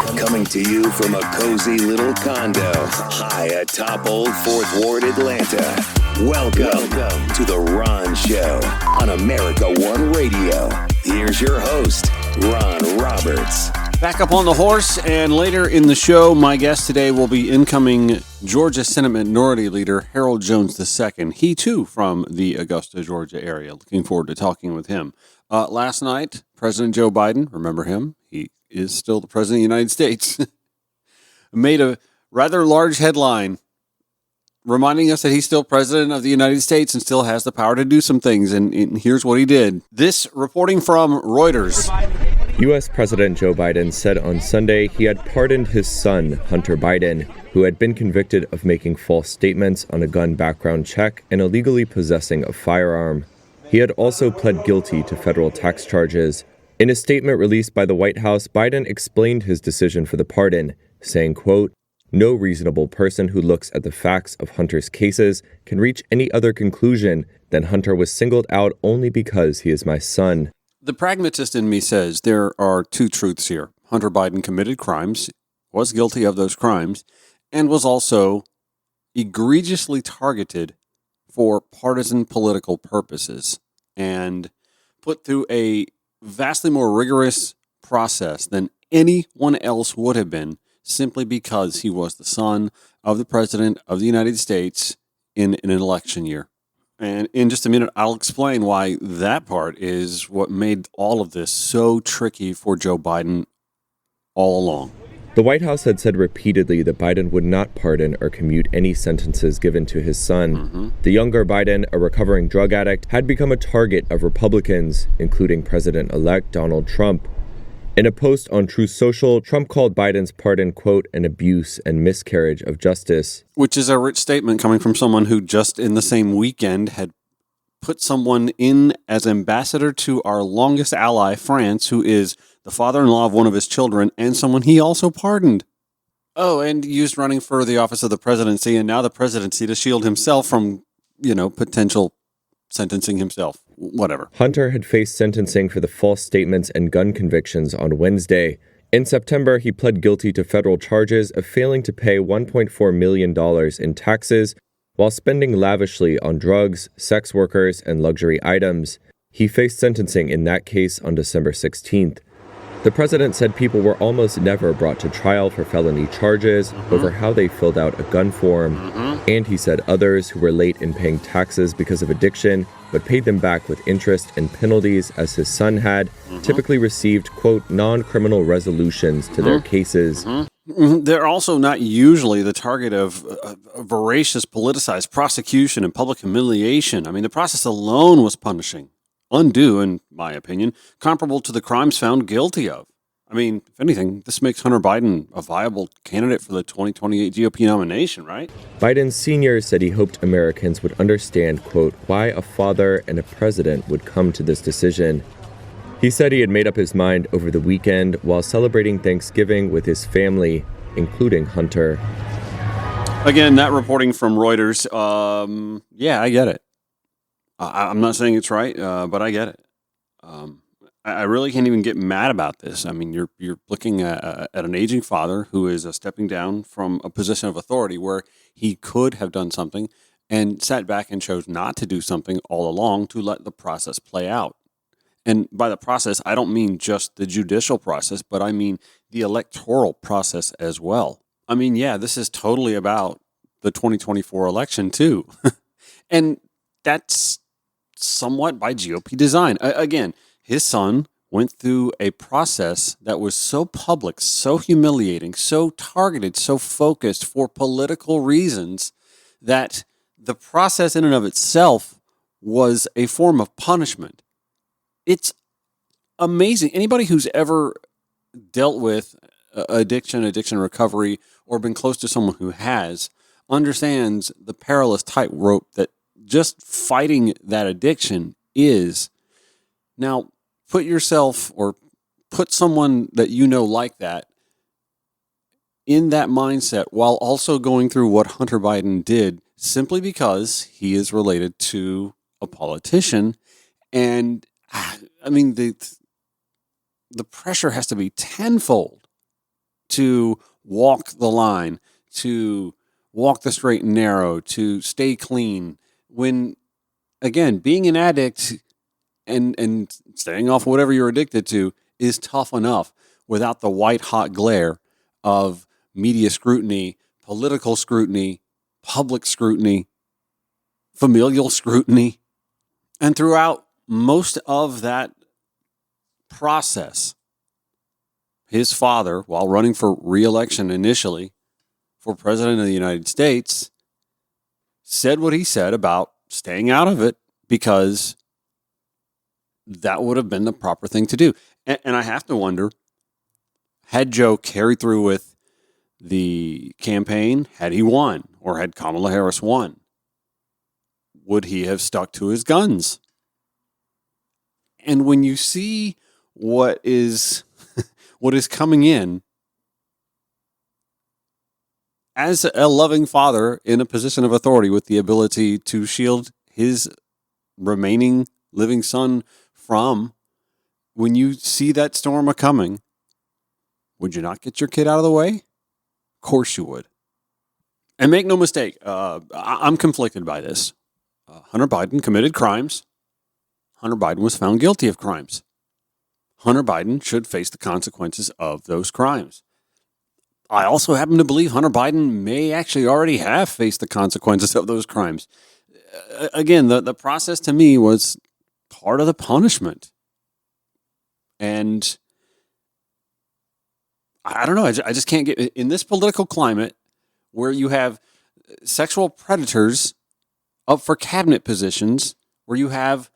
Coming to you from a cozy little condo high atop Old 4th Ward, Atlanta. Welcome to The Ron Show on America One Radio. Here's your host, Ron Roberts. Back up on the horse, and later in the show, my guest today will be incoming Georgia Senate Minority Leader Harold Jones II. He, too, from the Augusta, Georgia area. Looking forward to talking with him. Last night, President Joe Biden, remember him? He is still the President of the United States, made a rather large headline reminding us that he's still President of the United States and still has the power to do some things. And here's what he did. This reporting from Reuters. U.S. President Joe Biden said on Sunday he had pardoned his son, Hunter Biden, who had been convicted of making false statements on a gun background check and illegally possessing a firearm. He had also pled guilty to federal tax charges. In a statement released by the White House, Biden explained his decision for the pardon, saying, quote, "No reasonable person who looks at the facts of Hunter's cases can reach any other conclusion than Hunter was singled out only because he is my son." The pragmatist in me says there are two truths here. Hunter Biden committed crimes, was guilty of those crimes, and was also egregiously targeted for partisan political purposes and put through a vastly more rigorous process than anyone else would have been simply because he was the son of the President of the United States in an election year. And in just a minute, I'll explain why that part is what made all of this so tricky for Joe Biden all along. The White House had said repeatedly that Biden would not pardon or commute any sentences given to his son. The younger Biden, a recovering drug addict, had become a target of Republicans, including President-elect Donald Trump. In a post on Truth Social, Trump called Biden's pardon, quote, "an abuse and miscarriage of justice." Which is a rich statement coming from someone who just in the same weekend had put someone in as ambassador to our longest ally, France, who is the father-in-law of one of his children and someone he also pardoned. Oh, and used running for the office of the presidency and now the presidency to shield himself from, potential sentencing himself. Whatever. Hunter had faced sentencing for the false statements and gun convictions on Wednesday. In September, he pled guilty to federal charges of failing to pay $1.4 million in taxes while spending lavishly on drugs, sex workers, and luxury items. He faced sentencing in that case on December 16th. The president said people were almost never brought to trial for felony charges over how they filled out a gun form. And he said others who were late in paying taxes because of addiction but paid them back with interest and penalties as his son had, typically received, quote, non-criminal resolutions to their cases. They're also not usually the target of a voracious politicized prosecution and public humiliation. I mean, the process alone was punishing. Undue, in my opinion, comparable to the crimes found guilty of. I mean, if anything, this makes Hunter Biden a viable candidate for the 2028 GOP nomination, right? Biden Sr. said he hoped Americans would understand, quote, why a father and a president would come to this decision. He said he had made up his mind over the weekend while celebrating Thanksgiving with his family, including Hunter. Again, that reporting from Reuters, yeah, I get it. I'm not saying it's right, but I get it. I really can't even get mad about this. I mean, you're looking at an aging father who is stepping down from a position of authority where he could have done something and sat back and chose not to do something all along to let the process play out. And by the process, I don't mean just the judicial process, but I mean the electoral process as well. I mean, yeah, this is totally about the 2024 election too. And that's somewhat by GOP design. Again, his son went through a process that was so public, so humiliating, so targeted, so focused for political reasons that the process in and of itself was a form of punishment. It's amazing. Anybody who's ever dealt with addiction recovery, or been close to someone who has, understands the perilous tightrope that just fighting that addiction is. Now, put yourself or put someone that you know like that in that mindset while also going through what Hunter Biden did simply because he is related to a politician. And I mean, the pressure has to be tenfold to walk the line, to walk the straight and narrow, to stay clean. When, again, being an addict and staying off whatever you're addicted to is tough enough without the white-hot glare of media scrutiny, political scrutiny, public scrutiny, familial scrutiny. And throughout most of that process, his father, while running for re-election initially for president of the United States, said what he said about staying out of it because that would have been the proper thing to do. And I have to wonder, had Joe carried through with the campaign, had he won, or had Kamala Harris won, would he have stuck to his guns? And when you see what is coming in, as a loving father in a position of authority with the ability to shield his remaining living son from, when you see that storm a-coming, would you not get your kid out of the way? Of course you would. And make no mistake, I'm conflicted by this. Hunter Biden committed crimes. Hunter Biden was found guilty of crimes. Hunter Biden should face the consequences of those crimes. I also happen to believe Hunter Biden may actually already have faced the consequences of those crimes. Again, the process to me was part of the punishment. And I don't know, I just can't get, in this political climate where you have sexual predators up for cabinet positions, where you have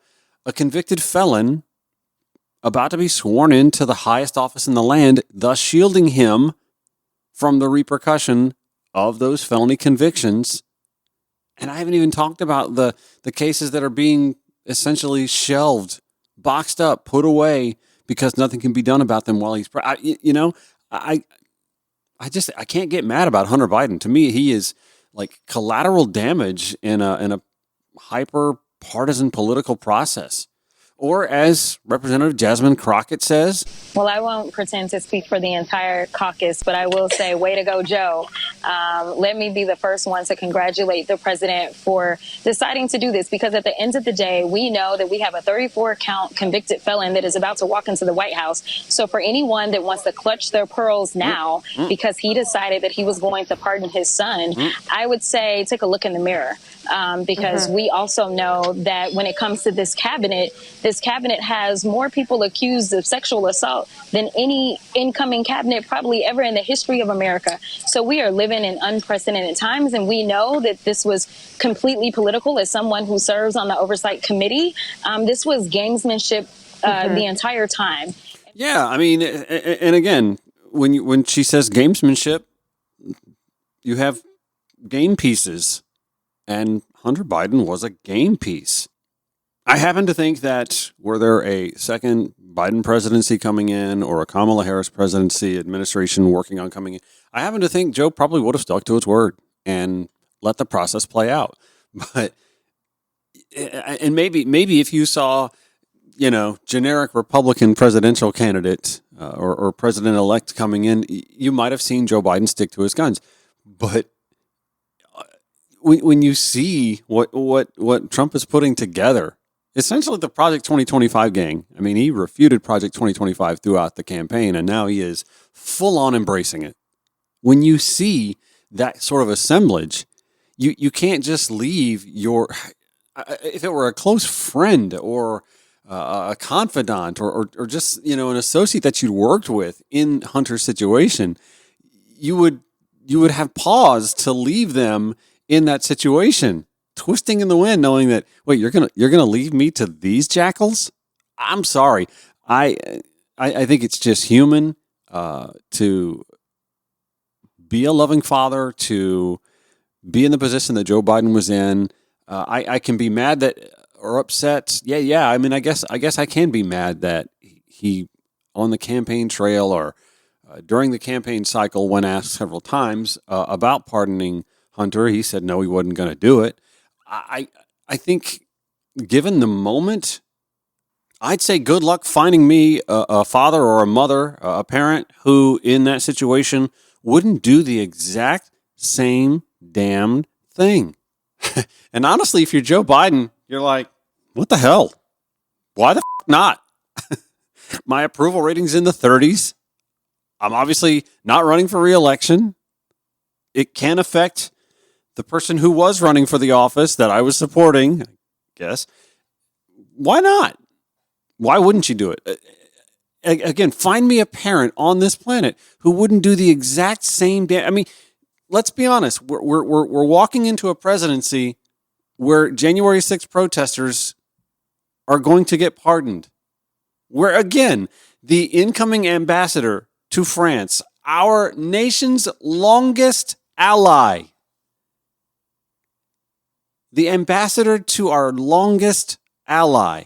a convicted felon about to be sworn into the highest office in the land, thus shielding him from the repercussion of those felony convictions. And I haven't even talked about the cases that are being essentially shelved, boxed up, put away because nothing can be done about them while he's I can't get mad about Hunter Biden. To me, he is like collateral damage in a hyper partisan political process. Or as Representative Jasmine Crockett says, well, I won't pretend to speak for the entire caucus, but I will say, way to go, Joe. Let me be the first one to congratulate the president for deciding to do this, because at the end of the day, we know that we have a 34-count convicted felon that is about to walk into the White House. So for anyone that wants to clutch their pearls now because he decided that he was going to pardon his son, I would say take a look in the mirror, because we also know that when it comes to this cabinet has more people accused of sexual assault than any incoming cabinet probably ever in the history of America. So we are living in unprecedented times, and we know that this was completely political. As someone who serves on the oversight committee, this was gamesmanship the entire time. Yeah, I mean, and again, when she says gamesmanship, you have game pieces, and Hunter Biden was a game piece. I happen to think that were there a second Biden presidency coming in or a Kamala Harris presidency administration working on coming in, I happen to think Joe probably would have stuck to his word and let the process play out. But, and maybe if you saw, generic Republican presidential candidate or president-elect coming in, you might have seen Joe Biden stick to his guns. But when you see what Trump is putting together, essentially the Project 2025 gang. I mean, he refuted Project 2025 throughout the campaign, and now he is full on embracing it. When you see that sort of assemblage, you can't just leave your, if it were a close friend or a confidant or just, an associate that you'd worked with in Hunter's situation, you would have pause to leave them in that situation, twisting in the wind, knowing that, wait, you're gonna leave me to these jackals? I'm sorry. I think it's just human to be a loving father, to be in the position that Joe Biden was in. I can be mad that or upset. Yeah. I mean, I guess I can be mad that he on the campaign trail or during the campaign cycle, when asked several times about pardoning Hunter, he said no, he wasn't going to do it. I think, given the moment, I'd say good luck finding me a father or a mother, a parent who in that situation wouldn't do the exact same damn thing. And honestly, if you're Joe Biden, you're like, what the hell? Why the not? My approval rating's in the 30s. I'm obviously not running for re-election. It can affect the person who was running for the office that I was supporting, I guess. Why not? Why wouldn't you do it? Again, find me a parent on this planet who wouldn't do the exact same I mean, let's be honest. We're walking into a presidency where January 6th protesters are going to get pardoned. Where, again, the incoming ambassador to France, our nation's longest ally, the ambassador to our longest ally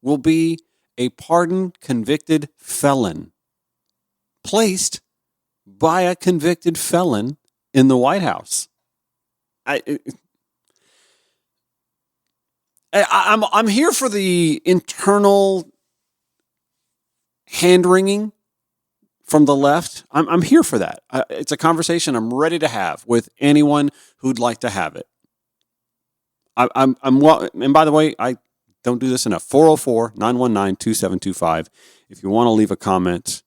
will be a pardoned convicted felon placed by a convicted felon in the White House. I'm here for the internal hand-wringing from the left. I'm here for that. It's a conversation I'm ready to have with anyone who'd like to have it. And by the way, I don't do this enough. 404-919-2725. If you want to leave a comment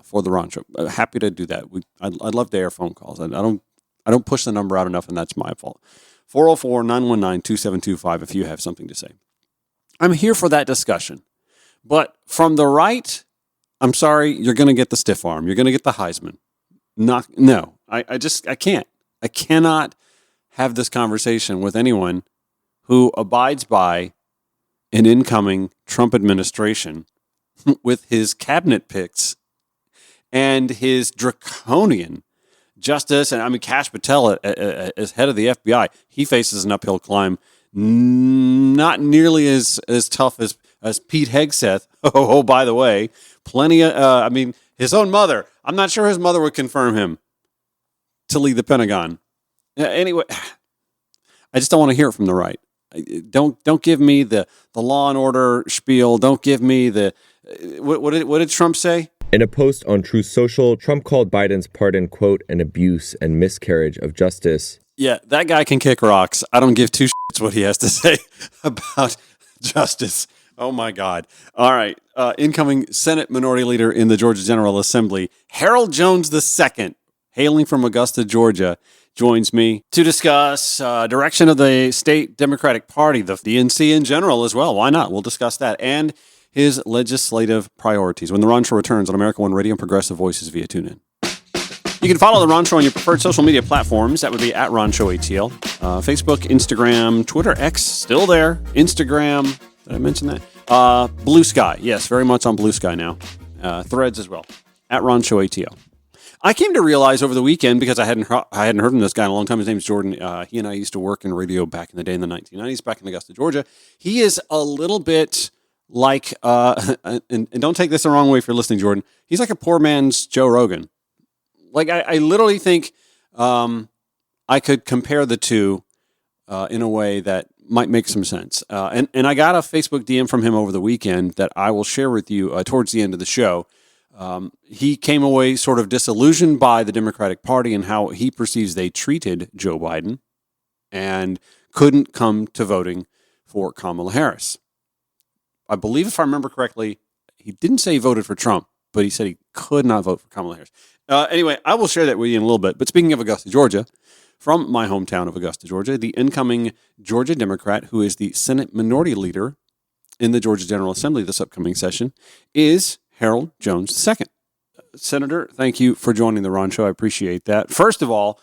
for the Ron Show, happy to do that. I'd love to air phone calls. I don't push the number out enough, and that's my fault. 404-919-2725 if you have something to say. I'm here for that discussion. But from the right, I'm sorry, you're going to get the stiff arm. You're going to get the Heisman. I can't. I cannot have this conversation with anyone who abides by an incoming Trump administration with his cabinet picks and his draconian justice. And I mean, Kash Patel as head of the FBI, he faces an uphill climb, not nearly as tough as Pete Hegseth. Oh, by the way, plenty of, his own mother. I'm not sure his mother would confirm him to lead the Pentagon. Anyway, I just don't want to hear it from the right. Don't give me the law and order spiel. Don't give me the what did Trump say? In a post on Truth Social, Trump called Biden's pardon, quote, an abuse and miscarriage of justice. Yeah, that guy can kick rocks. I don't give two shits what he has to say about justice. Oh, my God. All right. Incoming Senate Minority Leader in the Georgia General Assembly, Harold Jones II, hailing from Augusta, Georgia, joins me to discuss direction of the state Democratic Party, the DNC in general as well. Why not? We'll discuss that. And his legislative priorities when The Ron Show returns on America One Radio and Progressive Voices via TuneIn. You can follow The Ron Show on your preferred social media platforms. That would be at Ron Show ATL. Facebook, Instagram, Twitter, X, still there. Instagram, did I mention that? Blue Sky, yes, very much on Blue Sky now. Threads as well, at Ron Show ATL. I came to realize over the weekend, because I hadn't heard from this guy in a long time. His name's Jordan. He and I used to work in radio back in the day in the 1990s, back in Augusta, Georgia. He is a little bit like, and don't take this the wrong way if you're listening, Jordan. He's like a poor man's Joe Rogan. Like, I literally think I could compare the two in a way that might make some sense. And I got a Facebook DM from him over the weekend that I will share with you towards the end of the show. He came away sort of disillusioned by the Democratic Party and how he perceives they treated Joe Biden and couldn't come to voting for Kamala Harris. I believe, if I remember correctly, he didn't say he voted for Trump, but he said he could not vote for Kamala Harris. Anyway, I will share that with you in a little bit. But speaking of Augusta, Georgia, from my hometown of Augusta, Georgia, the incoming Georgia Democrat, who is the Senate Minority Leader in the Georgia General Assembly this upcoming session, is Harold Jones II. Senator, thank you for joining the Ron Show. I appreciate that. First of all,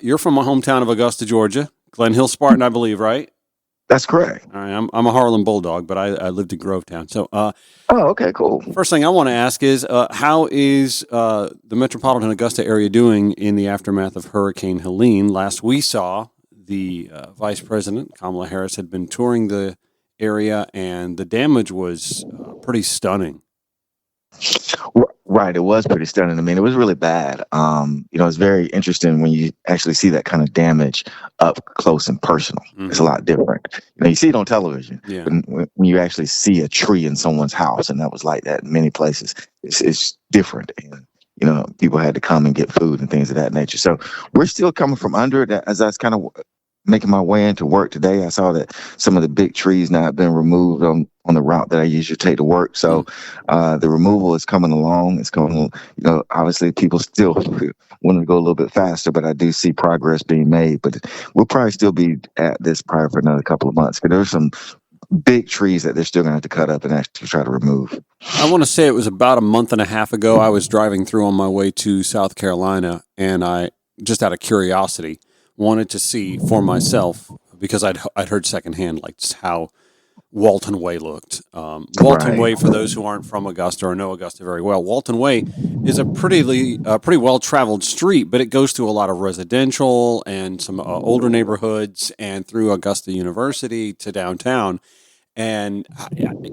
you're from my hometown of Augusta, Georgia, Glen Hill Spartan, I believe, right? That's correct. All right, I'm a Harlem Bulldog, but I lived in Grovetown. So, okay, cool. First thing I want to ask is, how is the metropolitan Augusta area doing in the aftermath of Hurricane Helene? Last we saw, the Vice President, Kamala Harris, had been touring the area, and the damage was pretty stunning. Right, it was pretty stunning. I mean, it was really bad. It's very interesting when you actually see that kind of damage up close and personal. It's a lot different. You see it on television, Yeah. but when you actually see a tree in someone's house, and that was like that in many places, it's different. And people had to come and get food and things of that nature. So we're still coming from under it. As I was kind of making my way into work today, I saw that some of the big trees now have been removed on the route that I usually take to work. So the removal is coming along. It's coming, obviously people still want to go a little bit faster, but I do see progress being made. But we'll probably still be at this probably for another couple of months, because there's some big trees that they're still going to have to cut up and actually try to remove. I want to say it was about a month and a half ago. I was driving through on my way to South Carolina, and I, just out of curiosity, wanted to see for myself, because I'd heard secondhand like just how Walton Way looked. Walton Way, for those who aren't from Augusta or know Augusta very well, Walton Way is a pretty well traveled street, but it goes through a lot of residential and some older neighborhoods, and through Augusta University to downtown. And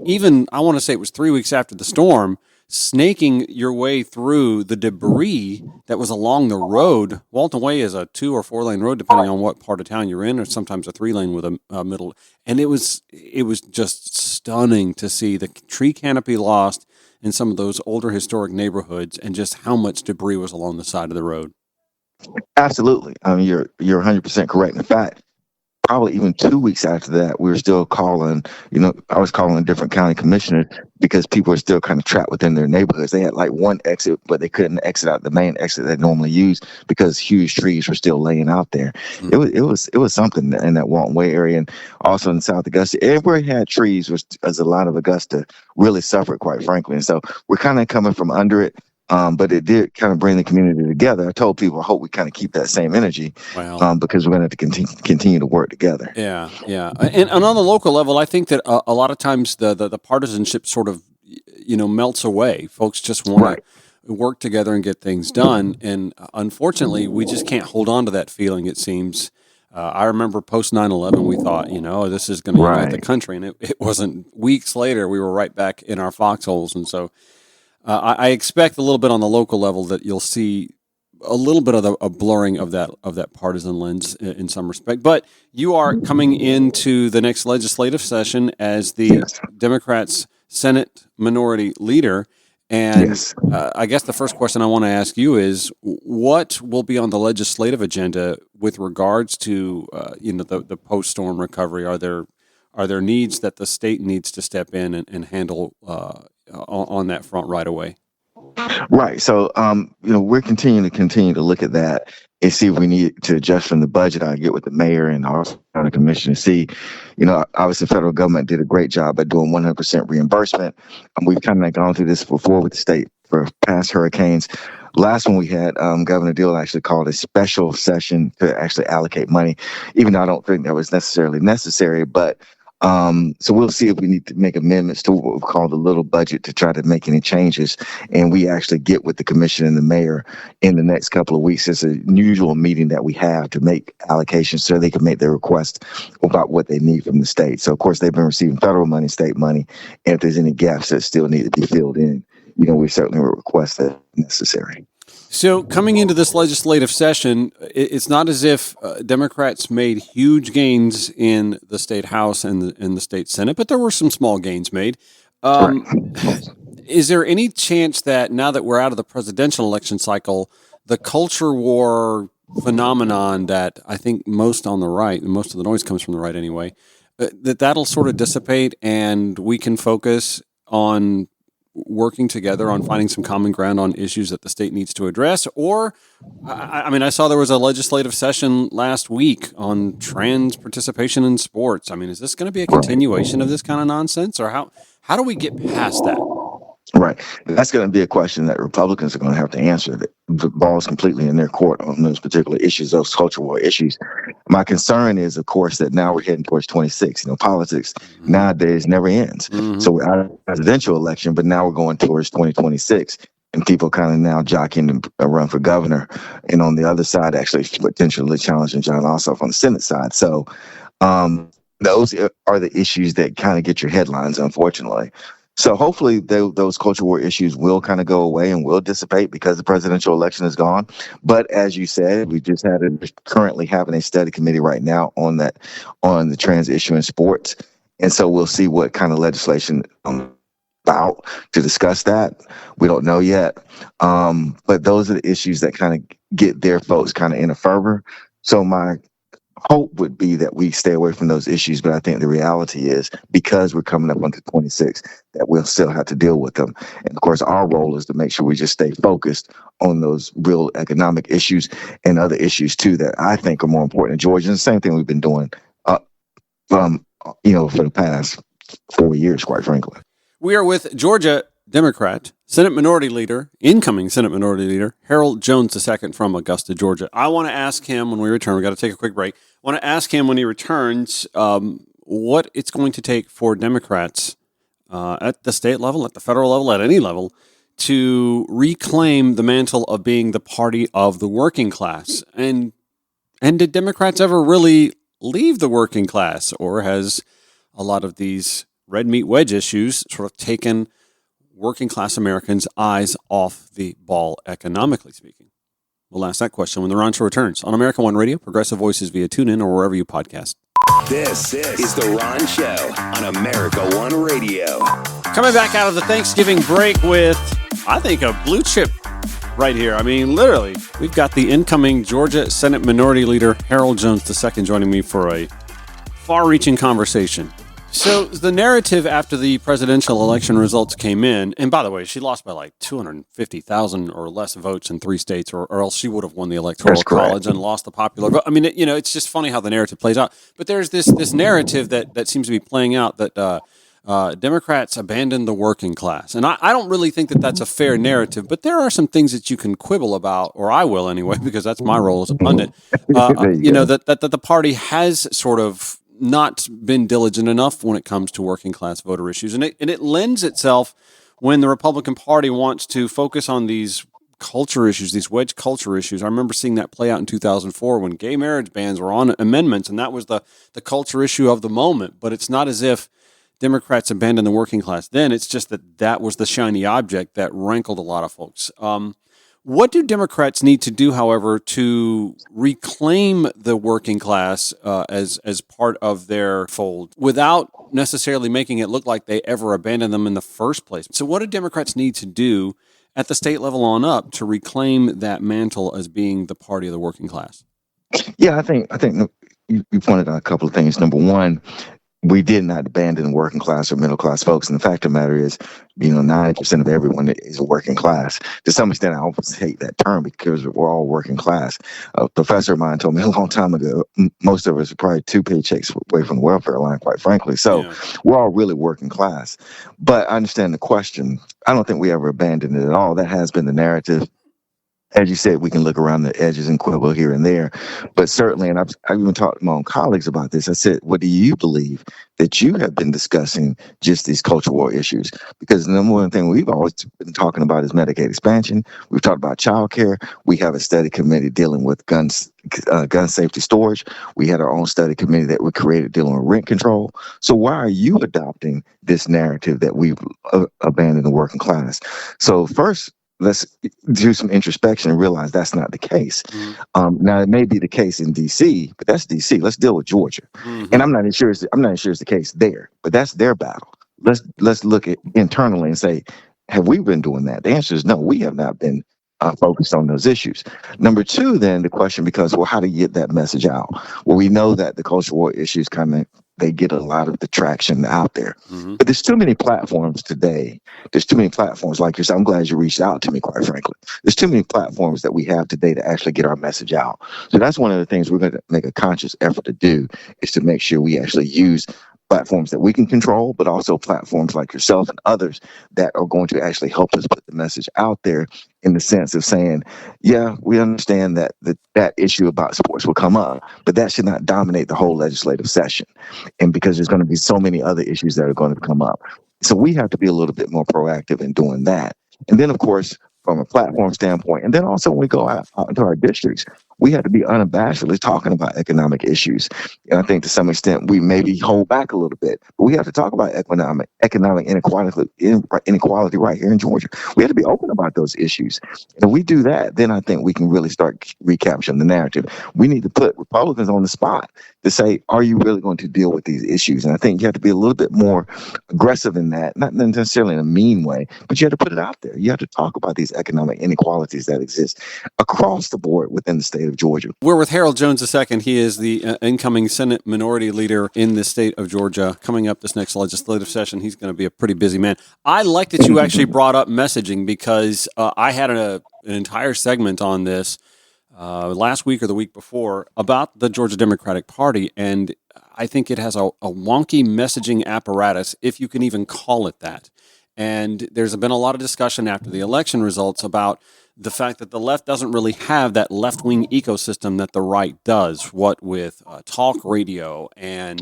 even, I want to say it was 3 weeks after the storm, snaking your way through the debris that was along the road. Walton Way is a 2 or 4 lane road, depending on what part of town you're in, or sometimes a 3 lane with a middle. And it was just stunning to see the tree canopy lost in some of those older historic neighborhoods, and just how much debris was along the side of the road. Absolutely. I mean, you're 100% correct. In fact, probably even 2 weeks after that, we were still calling, I was calling different county commissioners, because people are still kind of trapped within their neighborhoods. They had like one exit, but they couldn't exit out the main exit they normally use, because huge trees were still laying out there. It was something in that Walton Way area, and also in South Augusta. Everywhere it had trees was, as a lot of Augusta really suffered, quite frankly. And so we're kind of coming from under it. But it did kind of bring the community together. I told people, I hope we kind of keep that same energy, because we're going to have to continue to work together. Yeah. And on the local level, I think that a lot of times the partisanship sort of, melts away. Folks just want to work together and get things done. And unfortunately, we just can't hold on to that feeling, it seems. I remember post 9/11, we thought, this is going to unite the country. And it wasn't weeks later, we were right back in our foxholes. And so I expect a little bit on the local level that you'll see a little bit of a blurring of that partisan lens in some respect. But you are coming into the next legislative session as the Democrats' Senate Minority Leader. And I guess the first question I want to ask you is, what will be on the legislative agenda with regards to the post-storm recovery? Are there needs that the state needs to step in and handle on that front right away? Right. So, we're continuing to look at that and see if we need to adjust from the budget. I get with the mayor and also county commission to see, obviously the federal government did a great job at doing 100% reimbursement. We've kind of gone through this before with the state for past hurricanes. Last one we had, Governor Deal actually called a special session to actually allocate money, even though I don't think that was necessarily necessary, but so we'll see if we need to make amendments to what we call the little budget to try to make any changes. And we actually get with the commission and the mayor in the next couple of weeks. It's a usual meeting that we have to make allocations so they can make their request about what they need from the state. So, of course, they've been receiving federal money, state money. And if there's any gaps that still need to be filled in, we certainly will request that necessary. So coming into this legislative session, it's not as if Democrats made huge gains in the state House and the state Senate, but there were some small gains made. Is there any chance that now that we're out of the presidential election cycle, the culture war phenomenon that I think most on the right, and most of the noise comes from the right anyway, that'll sort of dissipate and we can focus on working together on finding some common ground on issues that the state needs to address? Or, I saw there was a legislative session last week on trans participation in sports. Is this going to be a continuation of this kind of nonsense, or how do we get past that? Right. That's going to be a question that Republicans are going to have to answer. The ball is completely in their court on those particular issues, those cultural war issues. My concern is, of course, that now we're heading towards 26. Politics nowadays never ends. So we're out of the presidential election, but now we're going towards 2026. And people kind of now jockeying to run for governor. And on the other side, actually potentially challenging John Ossoff on the Senate side. So those are the issues that kind of get your headlines, unfortunately. So hopefully those culture war issues will kind of go away and will dissipate because the presidential election is gone. But as you said, we just currently having a study committee right now on the trans issue in sports. And so we'll see what kind of legislation about to discuss that. We don't know yet. But those are the issues that kind of get their folks kind of in a fervor. So my hope would be that we stay away from those issues, but I think the reality is because we're coming up on the 26th that we'll still have to deal with them. And of course, our role is to make sure we just stay focused on those real economic issues and other issues too that I think are more important in Georgia. And the same thing we've been doing, for the past 4 years, quite frankly. We are with Georgia Democrat, incoming Senate Minority Leader, Harold Jones II from Augusta, Georgia. I want to ask him when we return, we got to take a quick break. I want to ask him when he returns what it's going to take for Democrats at the state level, at the federal level, at any level, to reclaim the mantle of being the party of the working class. And did Democrats ever really leave the working class, or has a lot of these red meat wedge issues sort of taken working class Americans' eyes off the ball, economically speaking? We'll ask that question when the Ron Show returns on America One Radio, Progressive Voices via TuneIn or wherever you podcast. This is the Ron Show on America One Radio. Coming back out of the Thanksgiving break with, I think, a blue chip right here. I mean, literally, we've got the incoming Georgia Senate Minority Leader, Harold Jones II, joining me for a far-reaching conversation. So the narrative after the presidential election results came in, and by the way, she lost by like 250,000 or less votes in 3 states, or else she would have won the Electoral College and lost the popular vote. I mean, it's just funny how the narrative plays out. But there's this narrative that seems to be playing out that Democrats abandoned the working class. And I don't really think that that's a fair narrative, but there are some things that you can quibble about, or I will anyway, because that's my role as a pundit, that the party has sort of not been diligent enough when it comes to working class voter issues. And it lends itself when the Republican Party wants to focus on these culture issues, these wedge culture issues. I remember seeing that play out in 2004 when gay marriage bans were on amendments, and that was the culture issue of the moment. But it's not as if Democrats abandoned the working class then. It's just that was the shiny object that rankled a lot of folks. What do Democrats need to do, however, to reclaim the working class as part of their fold without necessarily making it look like they ever abandoned them in the first place? So what do Democrats need to do at the state level on up to reclaim that mantle as being the party of the working class? Yeah, I think you pointed out a couple of things. Number one, we did not abandon working class or middle class folks. And the fact of the matter is, 90% of everyone is a working class. To some extent, I almost hate that term because we're all working class. A professor of mine told me a long time ago, most of us are probably 2 paychecks away from the welfare line, quite frankly. So We're all really working class. But I understand the question. I don't think we ever abandoned it at all. That has been the narrative. As you said, we can look around the edges and quibble here and there. But certainly, and I've even talked to my own colleagues about this, I said, what do you believe that you have been discussing just these culture war issues? Because the number one thing we've always been talking about is Medicaid expansion. We've talked about child care. We have a study committee dealing with gun safety storage. We had our own study committee that we created dealing with rent control. So why are you adopting this narrative that we've abandoned the working class? So first, let's do some introspection and realize that's not the case. Now, it may be the case in D.C., but that's D.C. Let's deal with Georgia. And I'm not even sure it's the case there, but that's their battle. Let's look at internally and say, have we been doing that? The answer is no, we have not been focused on those issues. Number two, then the question becomes, well, how do you get that message out? Well, we know that the culture war issues they get a lot of the traction out there. But there's too many platforms today. There's too many platforms like yourself. I'm glad you reached out to me, quite frankly. There's too many platforms that we have today to actually get our message out. So that's one of the things we're going to make a conscious effort to do, is to make sure we actually use platforms that we can control, but also platforms like yourself and others that are going to actually help us put the message out there in the sense of saying, yeah, we understand that that issue about sports will come up, but that should not dominate the whole legislative session. And because there's going to be so many other issues that are going to come up. So we have to be a little bit more proactive in doing that. And then, of course, from a platform standpoint, and then also when we go out into our districts, we have to be unabashedly talking about economic issues. And I think to some extent we maybe hold back a little bit, but we have to talk about economic inequality right here in Georgia. We have to be open about those issues. And if we do that, then I think we can really start recapturing the narrative. We need to put Republicans on the spot to say, are you really going to deal with these issues? And I think you have to be a little bit more aggressive in that, not necessarily in a mean way, but you have to put it out there. You have to talk about these economic inequalities that exist across the board within the state of Georgia. We're with Harold Jones II. He is the incoming Senate Minority Leader in the state of Georgia. Coming up this next legislative session, he's going to be a pretty busy man. I like that you actually brought up messaging, because I had an entire segment on this last week or the week before about the Georgia Democratic Party, and I think it has a wonky messaging apparatus, if you can even call it that. And there's been a lot of discussion after the election results about the fact that the left doesn't really have that left-wing ecosystem that the right does, what with talk radio and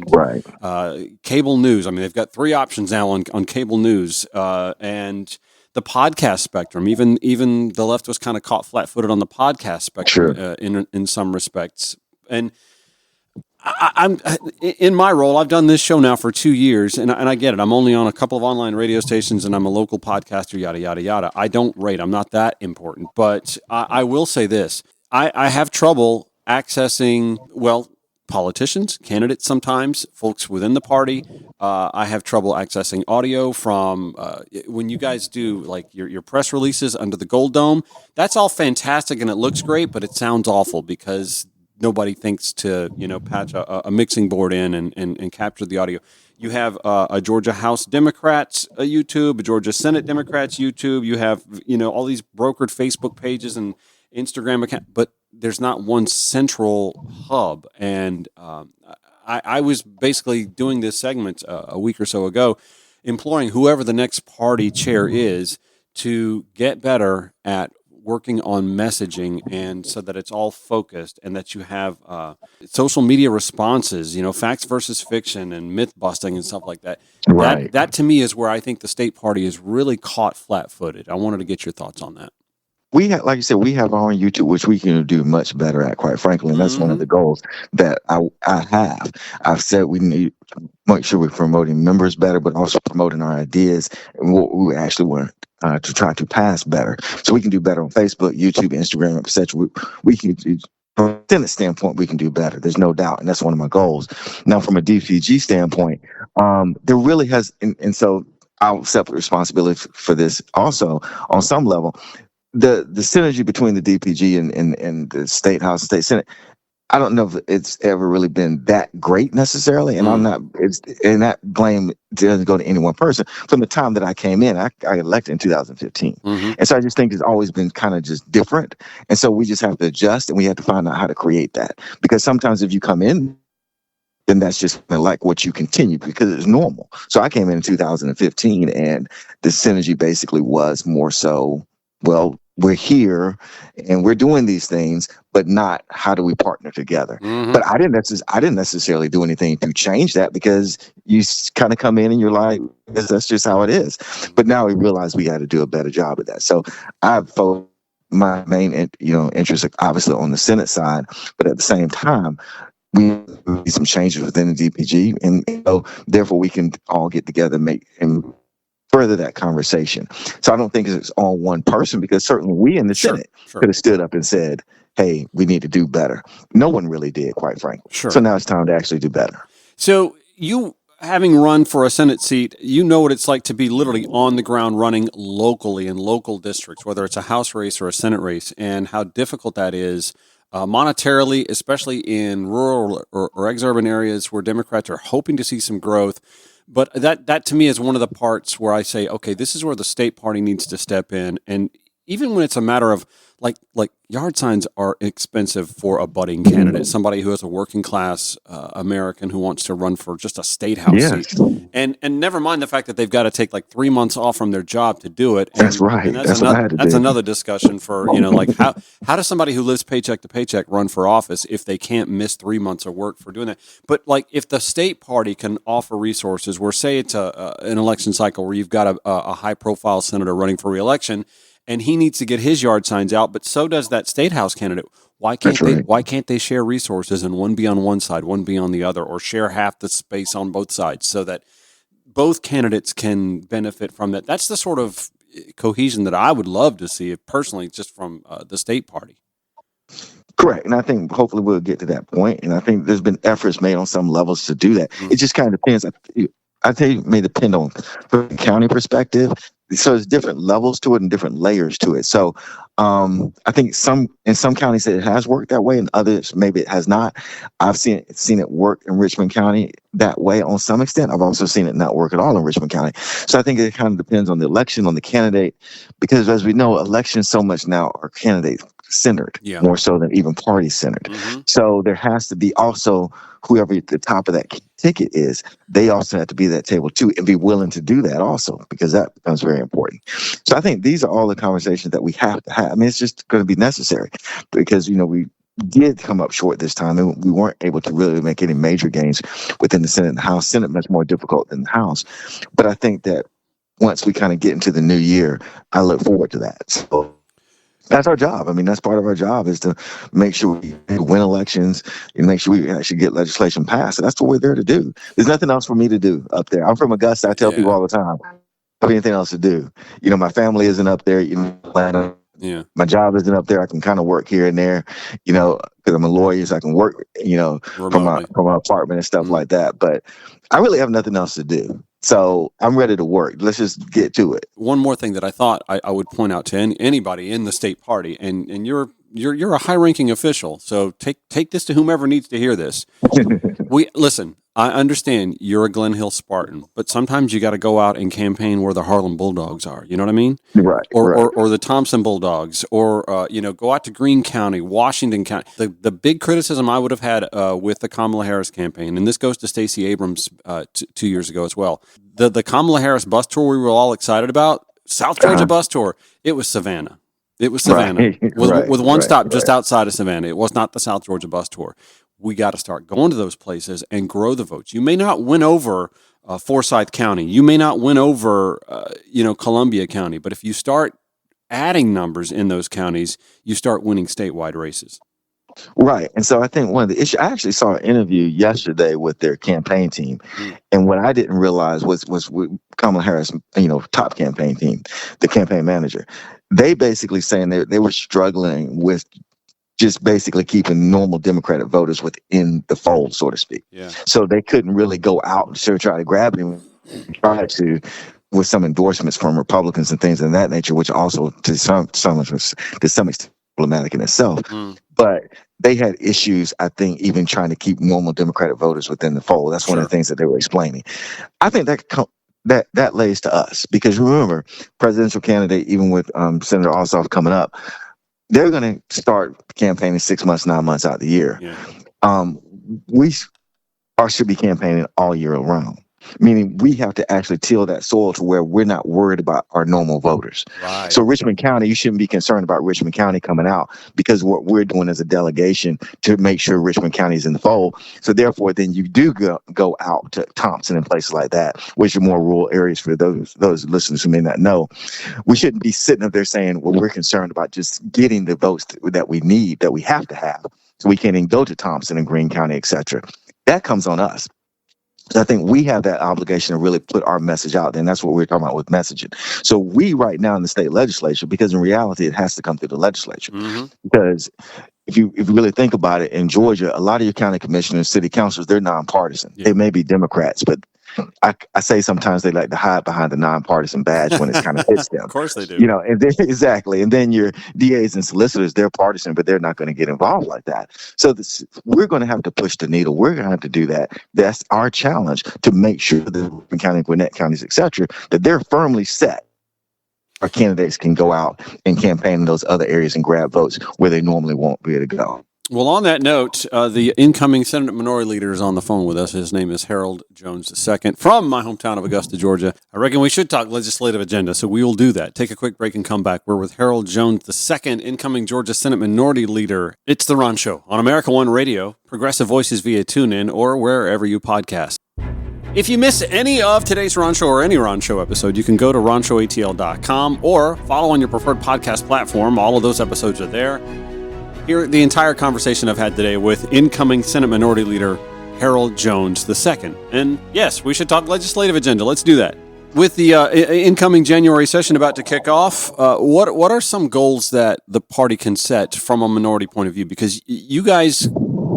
cable news. I mean, they've got three options now on cable news, and the podcast spectrum. Even the left was kind of caught flat-footed on the podcast spectrum in some respects. And I'm in my role. I've done this show now for 2 years, and I get it. I'm only on a couple of online radio stations, and I'm a local podcaster. Yada yada yada. I don't rate. I'm not that important, but I will say this: I have trouble accessing politicians, candidates, sometimes folks within the party. I have trouble accessing audio from when you guys do like your press releases under the Gold Dome. That's all fantastic and it looks great, but it sounds awful because nobody thinks to, patch a mixing board in and capture the audio. You have a Georgia House Democrats YouTube, a Georgia Senate Democrats YouTube. You have, all these brokered Facebook pages and Instagram account, but there's not one central hub. And I was basically doing this segment a week or so ago, imploring whoever the next party chair is to get better at working on messaging, and so that it's all focused and that you have social media responses, facts versus fiction and myth busting and stuff like that. Right. That to me is where I think the state party is really caught flat-footed. I wanted to get your thoughts on that. We have, like you said, we have our own YouTube, which we can do much better at, quite frankly. And that's one of the goals that I have. I've said we need to make sure we're promoting members better, but also promoting our ideas and what we actually want to try to pass better. So we can do better on Facebook, YouTube, Instagram, etc. We can do, from a Senate standpoint, we can do better. There's no doubt. And that's one of my goals. Now, from a DPG standpoint, there really has, and so I'll accept responsibility for this also on some level. The synergy between the DPG and the State House and State Senate, I don't know if it's ever really been that great necessarily. And and that blame doesn't go to any one person. From the time that I came in, I elected in 2015. And so I just think it's always been kind of just different. And so we just have to adjust, and we have to find out how to create that. Because sometimes if you come in, then that's just like what you continue because it's normal. So I came in 2015, and the synergy basically was more so, well, we're here and we're doing these things, but not how do we partner together. But I didn't necessarily do anything to change that, because you kind of come in and you're like, that's just how it is. But now we realize we got to do a better job of that. So I've focused my main interest obviously on the Senate side, but at the same time, we need some changes within the DPG, and therefore we can all get together and further that conversation. So I don't think it's on one person, because certainly we in the Senate could have stood up and said, hey, we need to do better. No one really did, quite frankly. So now it's time to actually do better. So you, having run for a Senate seat, you know what it's like to be literally on the ground running locally in local districts, whether it's a House race or a Senate race, and how difficult that is monetarily, especially in rural or exurban areas where Democrats are hoping to see some growth. But that to me is one of the parts where I say, okay, this is where the state party needs to step in. And even when it's a matter of like yard signs are expensive for a budding candidate, somebody who is a working class American who wants to run for just a state house seat. And never mind the fact that they've got to take like 3 months off from their job to do it. And, that's right. And that's another discussion for, like how does somebody who lives paycheck to paycheck run for office if they can't miss 3 months of work for doing that? But like if the state party can offer resources where, say it's an election cycle where you've got a high profile senator running for reelection, and he needs to get his yard signs out, but so does that state house candidate. Why can't That's right. why can't they share resources and one be on one side, one be on the other, or share half the space on both sides so that both candidates can benefit from that? That's the sort of cohesion that I would love to see, personally, just from the state party. Correct. And I think hopefully we'll get to that point. And I think there's been efforts made on some levels to do that. It just kind of depends. I tell you, it may depend on from a county perspective. So there's different levels to it and different layers to it. So I think in some counties it has worked that way, and others maybe it has not. I've seen it work in Richmond County that way on some extent. I've also seen it not work at all in Richmond County. So I think it kind of depends on the election, on the candidate, because as we know, elections so much now are candidate centered, more so than even party centered. Mm-hmm. So there has to be also whoever at the top of that ticket is, they also have to be at that table too and be willing to do that also, because that becomes very important. So I think these are all the conversations that we have to have. I mean, it's just going to be necessary because, we did come up short this time and we weren't able to really make any major gains within the Senate and the House. Senate much more difficult than the House. But I think that once we kind of get into the new year, I look forward to that. So that's our job. I mean, that's part of our job is to make sure we win elections and make sure we actually get legislation passed. And that's what we're there to do. There's nothing else for me to do up there. I'm from Augusta. I tell people all the time, I don't have anything else to do. My family isn't up there. Atlanta. Yeah. My job isn't up there. I can kind of work here and there, because I'm a lawyer, so I can work, from my apartment and stuff like that. But I really have nothing else to do. So I'm ready to work. Let's just get to it. One more thing that I thought I would point out to anybody in the state party, and you're a high-ranking official, so take this to whomever needs to hear this. Listen. I understand you're a Glen Hill Spartan, but sometimes you got to go out and campaign where the Harlem Bulldogs are. You know what I mean? Right. Or the Thompson Bulldogs, or go out to Greene County, Washington County. The big criticism I would have had with the Kamala Harris campaign, and this goes to Stacey Abrams 2 years ago as well. The Kamala Harris bus tour we were all excited about, South Georgia bus tour. It was Savannah. It was Savannah with one stop just outside of Savannah. It was not the South Georgia bus tour. We got to start going to those places and grow the votes. You may not win over Forsyth County. You may not win over, Columbia County. But if you start adding numbers in those counties, you start winning statewide races. Right. And so I think one of the issues, I actually saw an interview yesterday with their campaign team. And what I didn't realize was with Kamala Harris, top campaign team, the campaign manager, they basically saying they were struggling with just basically keeping normal Democratic voters within the fold, so to speak. Yeah. So they couldn't really go out and try to grab them, try to, with some endorsements from Republicans and things of that nature, which also to some extent problematic in itself. But they had issues, I think, even trying to keep normal Democratic voters within the fold. That's one of the things that they were explaining. I think that lays to us, because remember, presidential candidate, even with Senator Ossoff coming up, they're going to start campaigning 6 months, 9 months out of the year. Yeah. We should be campaigning all year round, meaning we have to actually till that soil to where we're not worried about our normal voters. Right. So Richmond County, you shouldn't be concerned about Richmond County coming out, because what we're doing as a delegation to make sure Richmond County is in the fold. So therefore, then you do go out to Thompson and places like that, which are more rural areas for those listeners who may not know. We shouldn't be sitting up there saying, well, we're concerned about just getting the votes that we need, that we have to have, so we can't even go to Thompson and Greene County, et cetera. That comes on us. So I think we have that obligation to really put our message out there, and that's what we're talking about with messaging. So we right now in the state legislature, because in reality it has to come through the legislature, because if you really think about it, in Georgia, a lot of your county commissioners, city councilors, they're nonpartisan. They may be Democrats, but I say sometimes they like to hide behind the nonpartisan badge when it kind of hits them. Of course they do. And then, exactly. And then your DAs and solicitors, they're partisan, but they're not going to get involved like that. So we're going to have to push the needle. We're going to have to do that. That's our challenge, to make sure that County, Gwinnett counties, et cetera, that they're firmly set. Our candidates can go out and campaign in those other areas and grab votes where they normally won't be able to go. Well, on that note, the incoming Senate Minority Leader is on the phone with us. His name is Harold Jones II from my hometown of Augusta, Georgia. I reckon we should talk legislative agenda, so we will do that. Take a quick break and come back. We're with Harold Jones II, incoming Georgia Senate Minority Leader. It's The Ron Show on America One Radio, Progressive Voices via TuneIn, or wherever you podcast. If you miss any of today's Ron Show or any Ron Show episode, you can go to ronshowatl.com or follow on your preferred podcast platform. All of those episodes are there. Hear the entire conversation I've had today with incoming Senate Minority Leader Harold Jones II. And yes, we should talk legislative agenda. Let's do that. With the incoming January session about to kick off, what are some goals that the party can set from a minority point of view? Because you guys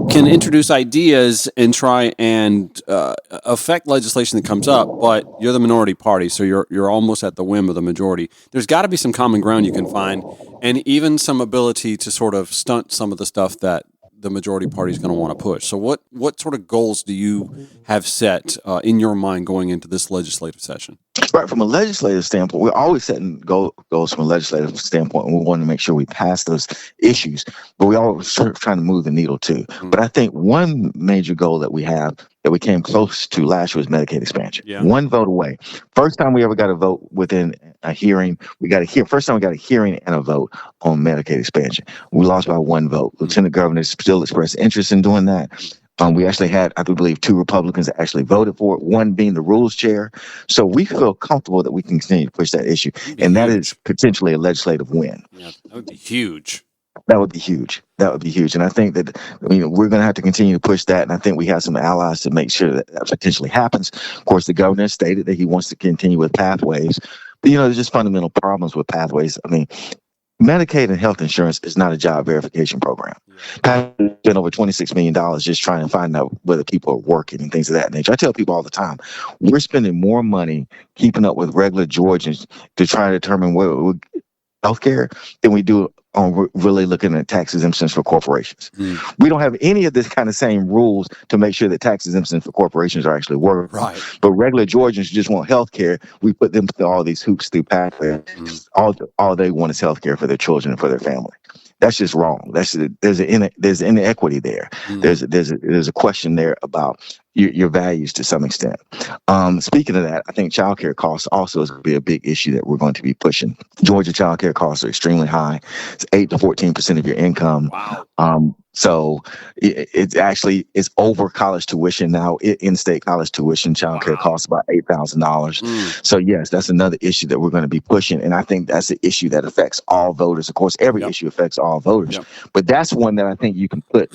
can introduce ideas and try and affect legislation that comes up, but you're the minority party, so you're almost at the whim of the majority. There's got to be some common ground you can find, and even some ability to sort of stunt some of the stuff that the majority party is going to want to push. So what sort of goals do you have set in your mind going into this legislative session? Right. From a legislative standpoint, we're always setting goals from a legislative standpoint, and we want to make sure we pass those issues, but we always trying to move the needle too. Mm-hmm. But I think one major goal that we have that we came close to last year was Medicaid expansion. Yeah. One vote away. First time we ever got a vote within a hearing. First time we got a hearing and a vote on Medicaid expansion. We lost by one vote. Mm-hmm. Lieutenant Governor still expressed interest in doing that. We actually had, I believe, 2 Republicans that actually voted for it, one being the rules chair. So we feel comfortable that we can continue to push that issue. And that is potentially a legislative win. Yeah, that would be huge. That would be huge. And I think that we're going to have to continue to push that. And I think we have some allies to make sure that potentially happens. Of course, the governor stated that he wants to continue with pathways. But, there's just fundamental problems with pathways. Medicaid and health insurance is not a job verification program. I've spent over $26 million just trying to find out whether people are working and things of that nature. I tell people all the time, we're spending more money keeping up with regular Georgians to try to determine where healthcare than we do on really looking at tax exemptions for corporations. We don't have any of this kind of same rules to make sure that tax exemptions for corporations are actually working. Right. But regular Georgians just want health care. We put them through all these hoops through pathways. All they want is health care for their children and for their family. That's just wrong. There's inequity there. There's a question there about your values to some extent. Speaking of that, I think child care costs also is going to be a big issue that we're going to be pushing. Georgia child care costs are extremely high. It's 8 to 14% of your income. Wow. So it's over college tuition now. In-state college tuition, child care costs about $8,000. So yes, that's another issue that we're going to be pushing. And I think that's an issue that affects all voters. Of course, every issue affects all voters. But that's one that I think you can put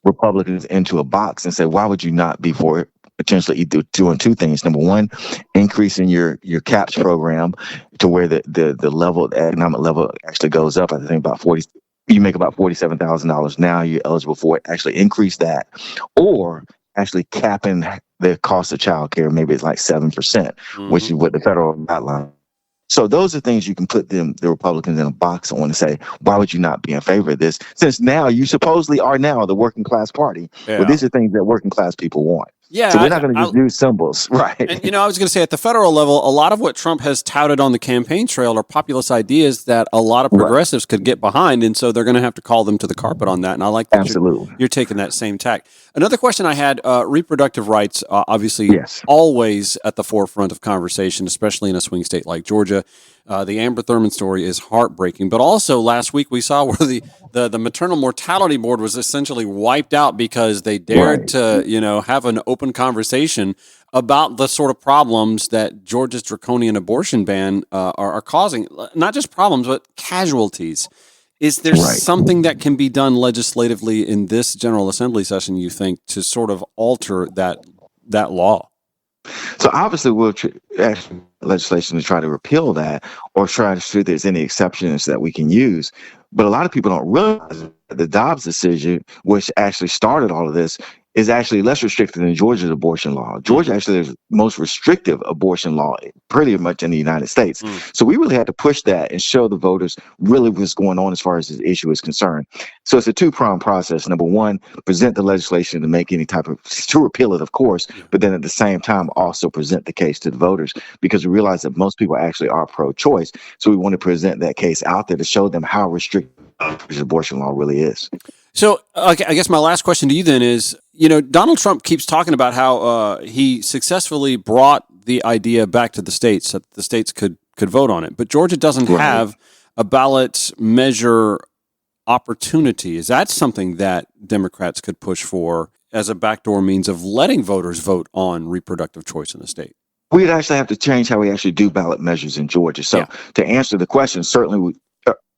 Republicans into a box and say, why would you not be for it? Potentially either doing 2 things. Number one, increasing your CAPS program to where the level, the economic level actually goes up. I think about 40. You make about $47,000 now. You're eligible for it. Actually increase that, or actually capping the cost of child care. Maybe it's like 7%, which is what the federal guideline. So those are things you can put the Republicans in a box on and say, why would you not be in favor of this? Since now you supposedly are now the working class party. Yeah. But these are things that working class people want. Yeah, so we're not going to just use symbols, right? And I was going to say at the federal level, a lot of what Trump has touted on the campaign trail are populist ideas that a lot of progressives could get behind, and so they're going to have to call them to the carpet on that. And I like that you're taking that same tack. Another question I had: reproductive rights, obviously, always at the forefront of conversation, especially in a swing state like Georgia. The Amber Thurman story is heartbreaking, but also last week we saw where the maternal mortality board was essentially wiped out because they dared to have an open conversation about the sort of problems that Georgia's draconian abortion ban are causing. Not just problems, but casualties. Is there something that can be done legislatively in this General Assembly session, you think, to sort of alter that law? So obviously we'll ask legislation to try to repeal that or try to see if there's any exceptions that we can use. But a lot of people don't realize that the Dobbs decision, which actually started all of this, is actually less restrictive than Georgia's abortion law. Georgia actually is the most restrictive abortion law pretty much in the United States. So we really had to push that and show the voters really what's going on as far as this issue is concerned. So it's a 2-pronged process. Number one, present the legislation to make any type of, to repeal it, of course, but then at the same time also present the case to the voters, because we realize that most people actually are pro-choice. So we want to present that case out there to show them how restrictive abortion law really is. So I guess my last question to you then is, Donald Trump keeps talking about how he successfully brought the idea back to the states so that the states could vote on it. But Georgia doesn't have a ballot measure opportunity? Is that something that Democrats could push for as a backdoor means of letting voters vote on reproductive choice in the state? We'd actually have to change how we actually do ballot measures in Georgia. So to answer the question, certainly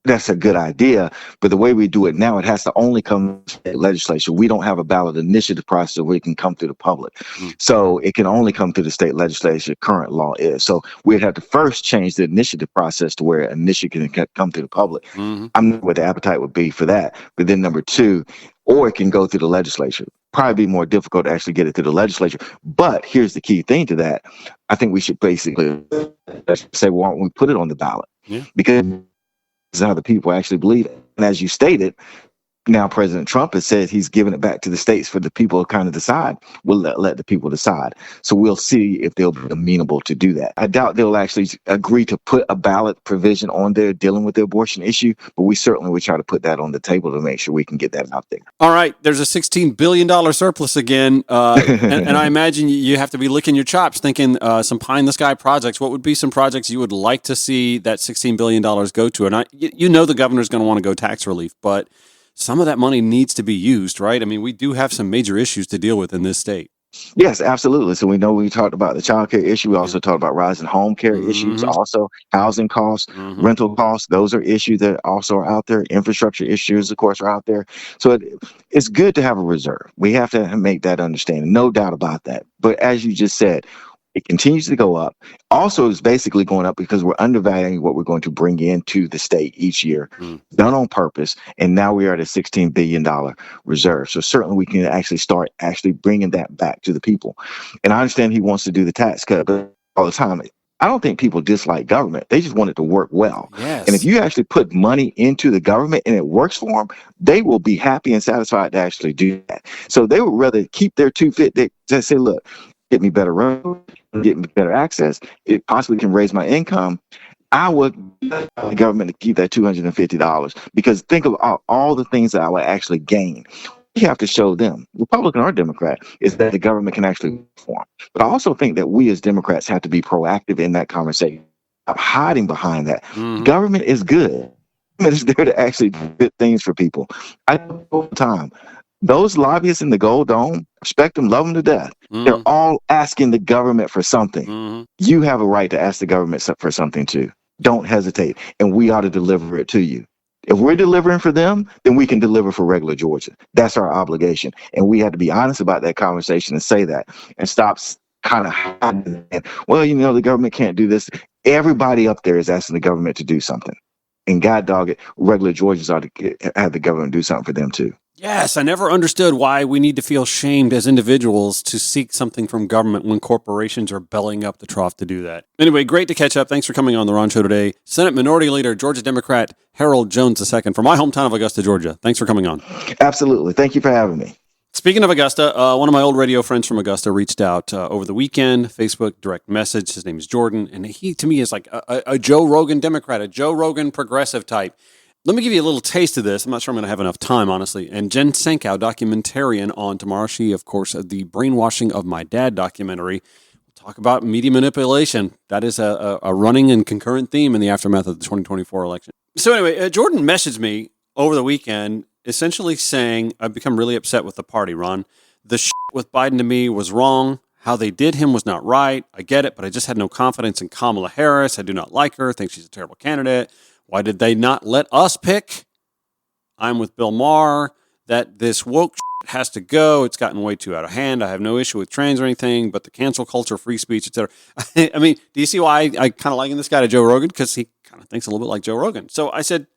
that's a good idea. But the way we do it now, it has to only come to the legislature. We don't have a ballot initiative process where it can come to the public. So it can only come to the state legislature. Current law is. So we'd have to first change the initiative process to where an initiative can come to the public. I'm not sure what the appetite would be for that. But then number two, or it can go through the legislature. Probably be more difficult to actually get it to the legislature. But here's the key thing to that. I think we should basically say, well, why don't we put it on the ballot? Because this is how the people actually believe it. And as you stated, now President Trump has said he's giving it back to the states for the people to kind of decide. We'll let the people decide. So we'll see if they'll be amenable to do that. I doubt they'll actually agree to put a ballot provision on there dealing with the abortion issue, but we certainly would try to put that on the table to make sure we can get that out there. All right, there's a $16 billion surplus again, and I imagine you have to be licking your chops thinking some pie-in-the-sky projects. What would be some projects you would like to see that $16 billion go to? And you know the governor's going to want to go tax relief, but some of that money needs to be used, right? I mean, we do have some major issues to deal with in this state. Yes, absolutely. So we talked about the child care issue. We also talked about rising home care issues, also housing costs, rental costs. Those are issues that also are out there. Infrastructure issues, of course, are out there. So it's good to have a reserve. We have to make that understanding. No doubt about that. But as you just said, it continues to go up. Also, it's basically going up because we're undervaluing what we're going to bring into the state each year, done on purpose. And now we are at a $16 billion reserve. So certainly we can actually start bringing that back to the people. And I understand he wants to do the tax cut, but all the time, I don't think people dislike government. They just want it to work well. Yes. And if you actually put money into the government and it works for them, they will be happy and satisfied to actually do that. So they would rather keep their $250. They say, look, get me better roads, get me better access. It possibly can raise my income. I would the government to keep that $250 because think of all the things that I would actually gain. We have to show them, Republican or Democrat, is that the government can actually perform. But I also think that we as Democrats have to be proactive in that conversation. Stop hiding behind that. Government is good. Government is there to actually do good things for people. I do all the time. Those lobbyists in the Gold Dome, respect them, love them to death. They're all asking the government for something. You have a right to ask the government for something too. Don't hesitate. And we ought to deliver it to you. If we're delivering for them, then we can deliver for regular Georgia. That's our obligation. And we have to be honest about that conversation and say that and stop kind of hiding. Well, the government can't do this. Everybody up there is asking the government to do something. And God dog it, regular Georgians ought to have the government do something for them too. Yes, I never understood why we need to feel shamed as individuals to seek something from government when corporations are bellying up the trough to do that. Anyway, great to catch up. Thanks for coming on The Ron Show today. Senate Minority Leader, Georgia Democrat Harold Jones II from my hometown of Augusta, Georgia. Thanks for coming on. Absolutely. Thank you for having me. Speaking of Augusta, one of my old radio friends from Augusta reached out over the weekend, Facebook direct message. His name is Jordan, and he, to me, is like a Joe Rogan Democrat, a Joe Rogan progressive type. Let me give you a little taste of this. I'm not sure I'm going to have enough time, honestly. And Jen Sankow, documentarian on tomorrow. She, of course, the Brainwashing of My Dad documentary. We'll talk about media manipulation. That is a running and concurrent theme in the aftermath of the 2024 election. So anyway, Jordan messaged me over the weekend essentially saying, I've become really upset with the party, Ron. The shit with Biden to me was wrong. How they did him was not right. I get it, but I just had no confidence in Kamala Harris. I do not like her. Think she's a terrible candidate. Why did they not let us pick? I'm with Bill Maher that this woke shit has to go. It's gotten way too out of hand. I have no issue with trans or anything, but the cancel culture, free speech, etc. I mean, do you see why I kind of liken this guy to Joe Rogan? Because he kind of thinks a little bit like Joe Rogan. So I said,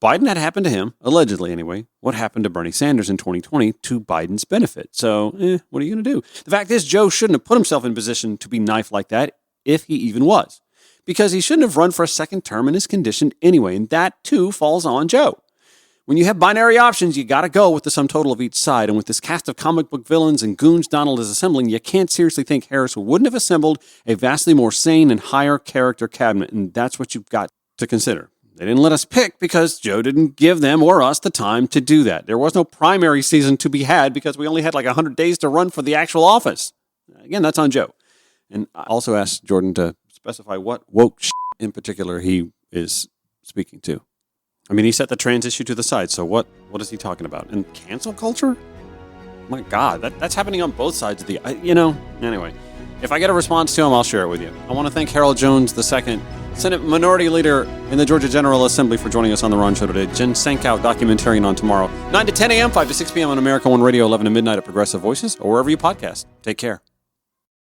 Biden had happened to him, allegedly anyway. What happened to Bernie Sanders in 2020 to Biden's benefit? So, what are you going to do? The fact is, Joe shouldn't have put himself in position to be knifed like that, if he even was. Because he shouldn't have run for a second term in his condition anyway, and that too falls on Joe. When you have binary options, you got to go with the sum total of each side, and with this cast of comic book villains and goons Donald is assembling, you can't seriously think Harris wouldn't have assembled a vastly more sane and higher character cabinet, and that's what you've got to consider. They didn't let us pick because Joe didn't give them or us the time to do that. There was no primary season to be had because we only had like 100 days to run for the actual office. Again, that's on Joe. And I also asked Jordan to specify what woke shit in particular he is speaking to. I mean, he set the trans issue to the side, so what is he talking about? And cancel culture? My God, that's happening on both sides of the... anyway. If I get a response to him, I'll share it with you. I want to thank Harold Jones II, Senate Minority Leader in the Georgia General Assembly, for joining us on The Ron Show today. Jen Sankow, documentarian, on tomorrow. 9 to 10 a.m., 5 to 6 p.m. on America One Radio, 11 to midnight at Progressive Voices, or wherever you podcast. Take care.